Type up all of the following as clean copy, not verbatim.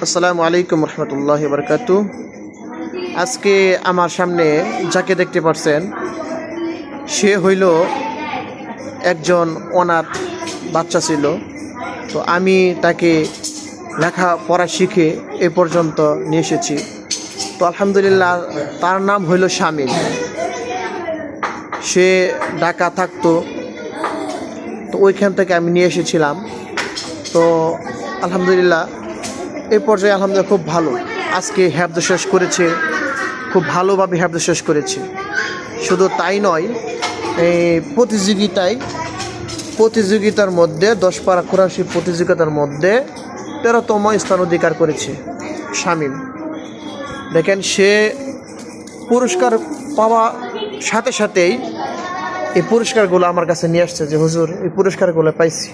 আসসালামু আলাইকুম রহমতুল্লাহি বারকাতু। আজকে আমার সামনে যাকে দেখতে পাচ্ছেন সে হইল একজন অনাথ বাচ্চা ছিল। তো আমি তাকে লেখাপড়া শিখে এ পর্যন্ত নিয়ে এসেছি। তো আলহামদুলিল্লাহ, তার নাম হইল শামীম। সে ঢাকা থাকতো, তো ওইখান থেকে আমি নিয়ে এসেছিলাম। তো আলহামদুলিল্লাহ এই পর্যায়ে আলহামদুলিল্লাহ খুব ভালো। আজকে হেফজ শেষ করেছে, খুব ভালোভাবে হেফজ শেষ করেছে। শুধু তাই নয়, এই প্রতিযোগিতার মধ্যে 10 পারা কোরআন শরীফ প্রতিযোগিতার মধ্যে 13তম স্থান অধিকার করেছে শামীম। দেখেন, সে পুরস্কার পাওয়া সাথে সাথেই এই পুরস্কারগুলো আমার কাছে নিয়ে আসছে যে হুজুর এই পুরস্কারগুলো পাইছি।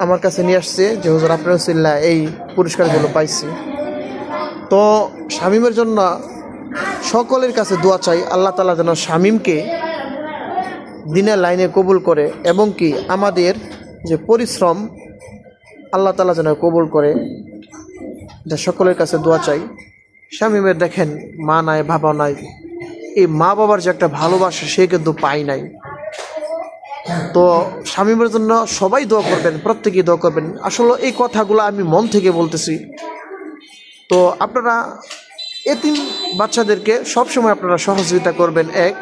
আমার কাছে নিয়ে আসছে যে হুজুর আপনার উসিলায় এই পুরস্কারগুলো পাইছি। তো শামীমের জন্য সকলের কাছে দোয়া চাই, আল্লাহ তাআলা যেন শামীমকে দিনের লাইনে কবুল করে এবং কি আমাদের যে পরিশ্রম আল্লাহ তাআলা যেন কবুল করে। যা সকলের কাছে দোয়া চাই। শামীমের দেখেন মা নাই, বাবা নাই। এই মা বাবার যে একটা ভালোবাসা সে কিন্তু পাই নাই। তো শামীমের জন্য সবাই দোয়া করবেন, প্রত্যেকেই দোয়া করবেন। আসলে এই কথাগুলো আমি মন থেকে বলতেছি। তো আপনারা এতিম বাচ্চাদেরকে সবসময় আপনারা সহযোগিতা করবেন। এক,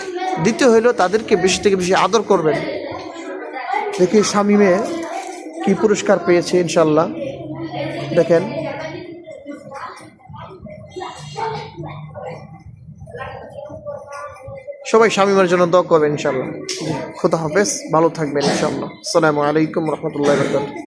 দ্বিতীয় হইল তাদেরকে বেশি থেকে বেশি আদর করবেন। দেখি শামীমে কি পুরস্কার পেয়েছে ইনশাল্লাহ। দেখেন, সবাই শামীমের জন্য দোয়া করবেন ইনশাল্লাহ। খোদা হাফেজ, ভালো থাকবেন ইনশাল্লাহ। আসসালামু আলাইকুম রহমতুল্লাহি ওয়া বারাকাতুহু।